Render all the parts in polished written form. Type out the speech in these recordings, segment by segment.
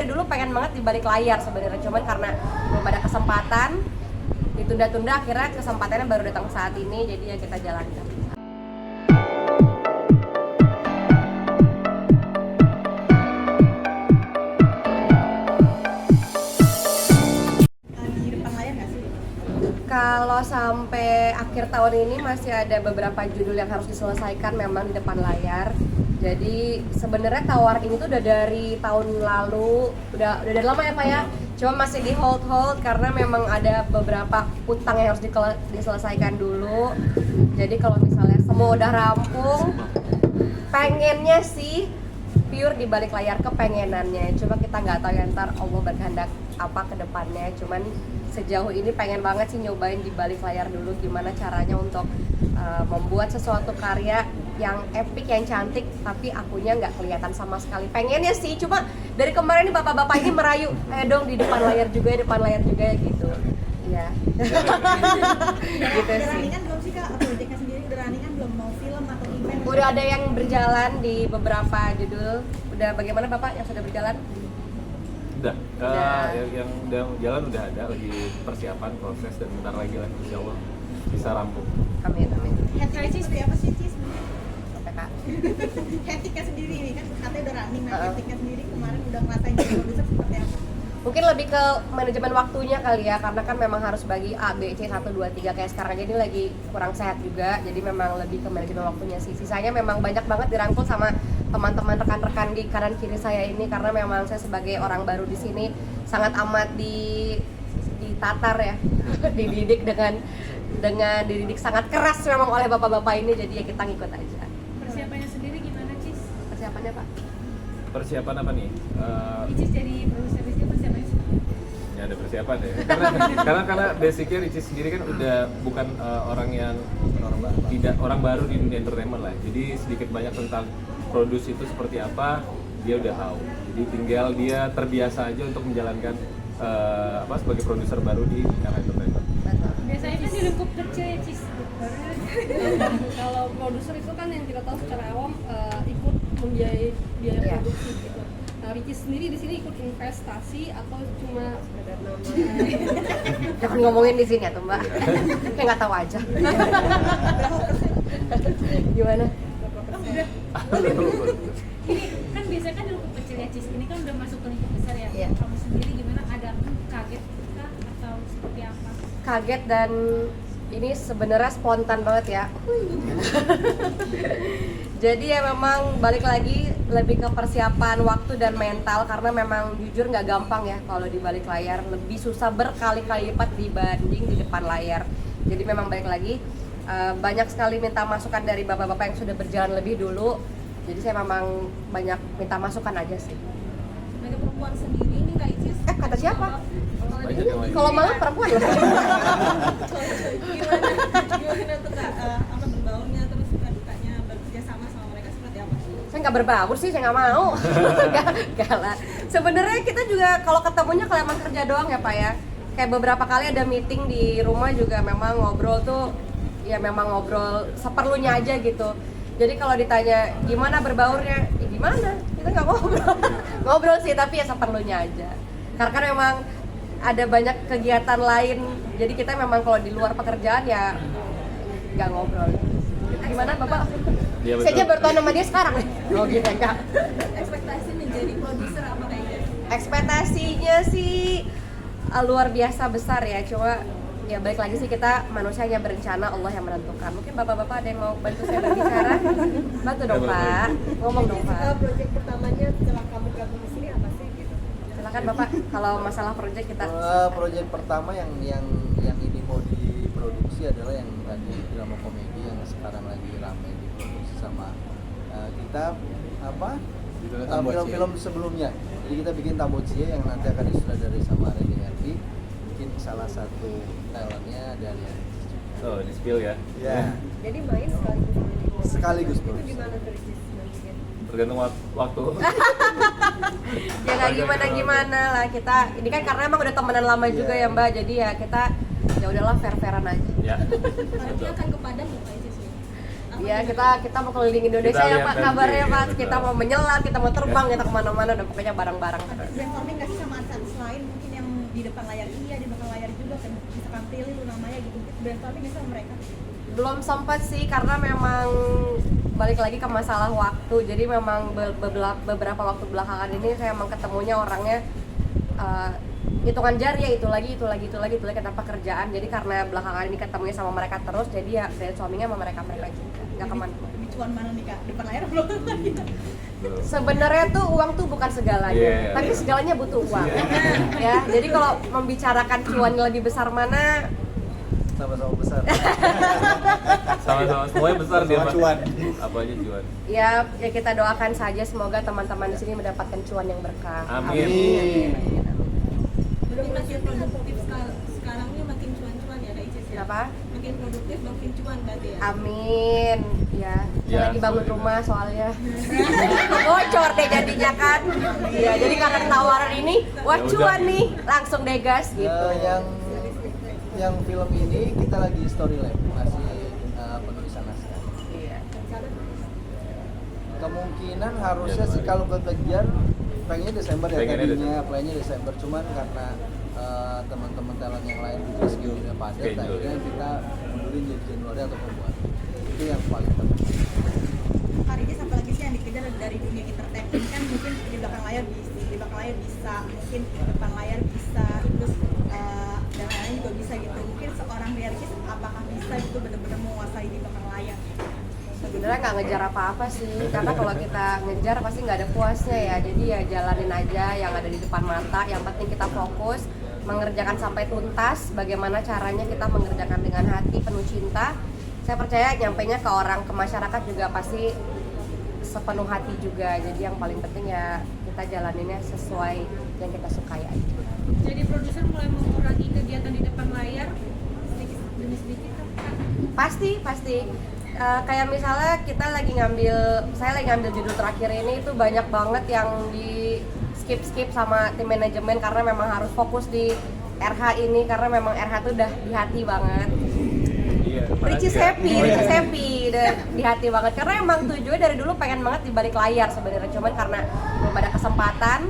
Dulu pengen banget di balik layar sebenarnya, cuman karena belum ada kesempatan, ditunda-tunda, akhirnya kesempatannya baru datang saat ini, jadi ya kita jalankan. Di depan layar nggak sih? Kalau sampai akhir tahun ini masih ada beberapa judul yang harus diselesaikan memang di depan layar. Jadi sebenarnya Tawar ini tuh udah dari tahun lalu, udah dari lama ya Pak ya. Cuma masih di hold karena memang ada beberapa utang yang harus diselesaikan dulu. Jadi kalau misalnya semua udah rampung, pengennya sih pure di balik layar, kepengenannya. Cuma kita nggak tahu ya ntar Allah berkehendak apa ke depannya. Cuman sejauh ini pengen banget sih nyobain di balik layar dulu gimana caranya untuk membuat sesuatu karya yang epic, yang cantik, tapi akunya nggak kelihatan sama sekali. Pengennya sih, cuma dari kemarin nih bapak-bapak ini merayu, dong di depan layar juga gitu. Iya. Gitu Udah sih. runningan belum sih Kak? Proyeknya sendiri udah runningan belum? Mau film atau event? Udah ada yang berjalan di beberapa judul. Udah bagaimana Bapak yang sudah berjalan? Udah. Udah. Yang udah jalan udah ada, lagi persiapan proses dan bentar lagi lah insya Allah bisa rampung. Amin. Hectic seperti apa sih Cis? Sampai Kak. Hecticnya sendiri nih kan katanya udah running, nah hecticnya sendiri kemarin udah ngerasain jadi produser seperti apa? Mungkin lebih ke manajemen waktunya kali ya, karena kan memang harus bagi A, B, C, 1, 2, 3 kayak sekarang ini lagi kurang sehat juga. Jadi memang lebih ke manajemen waktunya sih. Sisanya memang banyak banget dirangkul sama teman-teman rekan-rekan di kanan kiri saya ini, karena memang saya sebagai orang baru di sini sangat amat ditatar ya, dididik dengan dididik sangat keras memang oleh bapak-bapak ini, jadi ya kita ngikut aja. Persiapannya sendiri gimana, Cis? Persiapannya Pak? Persiapan apa nih? Cis jadi produser di sini persiapannya sendiri. Ya ada persiapan ya. Karena basicnya Ricis sendiri kan udah bukan orang yang tidak orang baru di dunia entertainment lah. Jadi sedikit banyak tentang produce itu seperti apa dia udah tahu. Jadi tinggal dia terbiasa aja untuk menjalankan sebagai produser baru di era entertainment. Biasanya kan di lingkup kecil ya, Cis. Kalau produser itu kan yang kita tahu secara awam ikut membiayai biaya Iya. produksi gitu. Nah, Ricis sendiri di sini ikut investasi atau cuma Jangan ngomongin di sini ya tuh Mbak. Kayak nggak tahu aja. Gimana? udah ini kan biasanya kan di lingkup kecil ya, Cis. Ini kan udah masuk ke lingkup besar ya. Iya. Kamu sendiri gimana? Ada kaget kah atau seperti apa? Kaget dan ini sebenarnya spontan banget ya. Jadi ya memang balik lagi lebih ke persiapan waktu dan mental, karena memang jujur nggak gampang ya kalau di balik layar, lebih susah berkali-kali lipat dibanding di depan layar. Jadi memang balik lagi banyak sekali minta masukan dari bapak-bapak yang sudah berjalan lebih dulu. Jadi saya memang banyak minta masukan aja sih. Sebagai perempuan sendiri nih Kak Icis. Kata siapa? Banyak yang lain. Kalau malah perempuan loh. Gimana tuh Kak? Apa berbaurnya terus suka dukanya bekerja sama mereka seperti apa? Saya nggak berbaur sih, saya nggak mau. Nggak lah. Sebenarnya kita juga kalau ketemunya kelamaan kerja doang ya Pak ya. Kayak beberapa kali ada meeting di rumah juga memang ngobrol tuh, ya memang ngobrol seperlunya aja gitu. Jadi kalau ditanya gimana berbaurnya, ya gimana? Kita nggak ngobrol. Ngobrol sih tapi ya seperlunya aja. Karena kan memang ada banyak kegiatan lain. Jadi kita memang kalau di luar pekerjaan ya nggak ngobrol. Gimana Bapak? Iya, betul. Saya aja baru tahu nama dia sekarang. Oh gitu ya Kak. Ekspektasi menjadi produser apa kayaknya? Ekspektasinya sih luar biasa besar ya, cuma ya balik lagi sih kita manusia yang berencana, Allah yang menentukan. Mungkin bapak-bapak ada yang mau bantu saya berbicara? Bantu dong Pak, ngomong dong Pak. Proyek pertamanya setelah kamu gabung di sini apa sih gitu? Silakan Bapak, kalau masalah proyek kita. Proyek pertama yang ini mau diproduksi adalah yang tadi drama komedi yang sekarang lagi ramai diproduksi sama kita film-film sebelumnya. Jadi kita bikin Tambocia yang nanti akan disutradari sama Randy Hervey. Mungkin salah satu talentnya dari Oh, di spill ya. ya Jadi main sekaligus itu produksi. gimana tuh Ricis? Nantinya? Tergantung waktu. Ya nggak gimana lah kita. Ini kan karena emang udah temenan lama juga ya Mbak, jadi ya kita ya udahlah fair-fairan aja. Ya. Nanti akan ke Padang ya Pak Icis? Ya kita mau keliling Indonesia Kita ya lihat Pak, nanti, kabarnya Pak. betul. Kita mau menyelam, kita mau terbang, kita kemana-mana, udah pokoknya bareng-bareng. Brainstorming nggak sih sama artis lain mungkin yang di depan layar iya, di belakang layar juga kan bisa Prilly, Luna Maya gitu. Brainstorming nggak sih sama mereka? Belum sempat sih karena memang balik lagi ke masalah waktu. Jadi memang beberapa waktu belakangan ini saya emang ketemunya orangnya hitungan jari ya, itu lagi kenapa kerjaan. Jadi karena belakangan ini ketemunya sama mereka terus, jadi ya brainstormingnya sama mereka juga, nggak kemana. Demi cuan mana nih Kak? Depan layar belum lagi. Sebenarnya tuh uang tuh bukan segalanya, Yeah. tapi segalanya butuh uang. Ya, jadi kalau membicarakan cuan yang lebih besar mana, Sama-sama besar. Sama-sama semuanya besar dia Sama Pak. cuan. Apa aja cuan. ya kita doakan saja semoga teman-teman di sini mendapatkan cuan yang berkah. Amin. Belum makin produktif sekarang ini makin cuan-cuan ya Kak Icis ya? Kenapa? Makin produktif, makin cuan berarti ya? Amin. Ya, saya Ya, lagi bangun semoga. rumah soalnya. Bocor deh jadinya kan. Iya, jadi karena tawaran ini, wah Ya udah. cuan nih, langsung deh gas gitu. Yang film ini kita lagi story lab, masih penulisan naskah. Iya. Kemungkinan harusnya sih kalau kekejar pengennya Desember ya, Pengennya tadinya plannya Desember, cuman karena teman-teman talent yang lain juga schedule-nya padat, Schedule, akhirnya ya. kita mundurin jadi Januari atau Februari. Itu yang paling penting. Kak Ricis apalagi sih yang dikejar dari dunia entertainment kan mungkin di belakang layar bisa, mungkin di depan layar bisa, terus dan lain juga bisa gitu. Mungkin seorang Ricis apakah bisa gitu benar-benar menguasai di belakang layar? Sebenarnya nggak ngejar apa-apa sih, karena kalau kita ngejar pasti nggak ada puasnya ya. Jadi ya jalanin aja yang ada di depan mata. Yang penting kita fokus mengerjakan sampai tuntas. Bagaimana caranya kita mengerjakan dengan hati penuh cinta. Saya percaya nyampainya ke orang, ke masyarakat juga pasti sepenuh hati juga. Jadi yang paling penting ya kita jalaninnya sesuai yang kita sukai aja. Jadi produser mulai mengurangi kegiatan di depan layar sedikit demi sedikit kan Kak? Pasti. Kayak misalnya saya lagi ngambil judul terakhir ini itu banyak banget yang di skip sama tim manajemen karena memang harus fokus di RH ini karena memang RH tuh udah di hati banget. Iya. Ricis makasih ya. happy, Oh, iya. Ricis happy, udah di hati banget karena emang tujuannya dari dulu pengen banget di balik layar sebenarnya, cuman karena belum ada kesempatan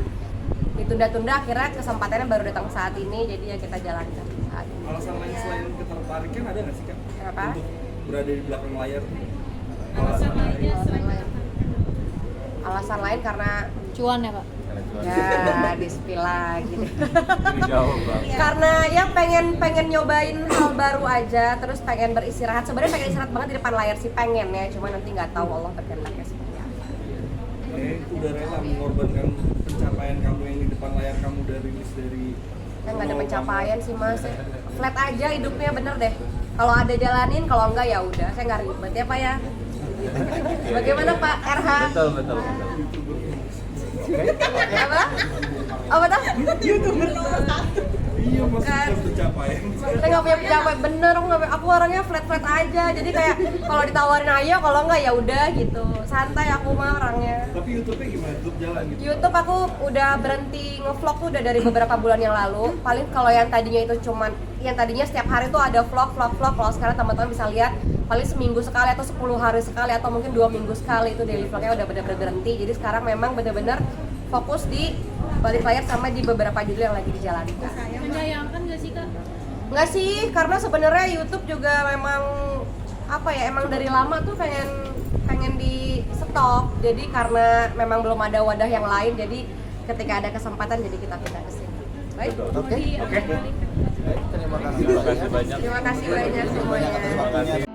ditunda-tunda, akhirnya kesempatannya baru datang saat ini, jadi ya kita jalankan saat ini. Alasan lain selain ketertarikan ada nggak sih Kak? Kenapa? Untuk berada di belakang layar. Alasan lainnya selain Alasan lain karena Cuan ya Pak? Karena cuan. ya di-spill lagi deh. Ini jauh Bang. Karena ya pengen nyobain hal baru aja, terus pengen beristirahat. Sebenarnya pengen istirahat banget di depan layar sih, pengen ya, cuma nanti nggak tahu Allah berkehendaknya seperti apa. Udah rela mengorbankan pencapaian kamu yang di depan layar kamu dari rilis dari. Kan nggak ada pencapaian sih mas, flat aja hidupnya, bener deh. Kalau ada jalanin, kalau enggak ya udah, saya nggak ribet ya Pak ya. Bagaimana Pak RH? Betul. Apa? Apa tuh? YouTuber nomor 1. Iya mas, Kan. sudah pencapaian. Saya nggak punya pencapaian, bener aku orangnya flat aja. Jadi kayak kalau ditawarin ayo, kalau enggak ya udah gitu. Santai aku mah orangnya. Tapi YouTube-nya gimana? YouTube jalan gitu. YouTube aku udah berhenti ngevlog tuh udah dari beberapa bulan yang lalu. Paling kalau yang tadinya itu cuman yang tadinya setiap hari tuh ada vlog. Kalau sekarang teman-teman bisa lihat paling seminggu sekali atau 10 hari sekali atau mungkin 2 minggu sekali itu daily vlognya udah bener-bener berhenti. Jadi sekarang memang bener-bener fokus di balik layar sama di beberapa judul yang lagi dijalankan. menyayangkan nggak sih Kak? Nggak sih, karena sebenarnya YouTube juga memang apa ya, emang dari lama tuh pengen di stop. Jadi karena memang belum ada wadah yang lain, jadi ketika ada kesempatan jadi kita pindah ke sini. Baik, Oke. Oke. Baik, terima kasih Terima kasih banyak. terima kasih banyak semuanya. Terima kasih.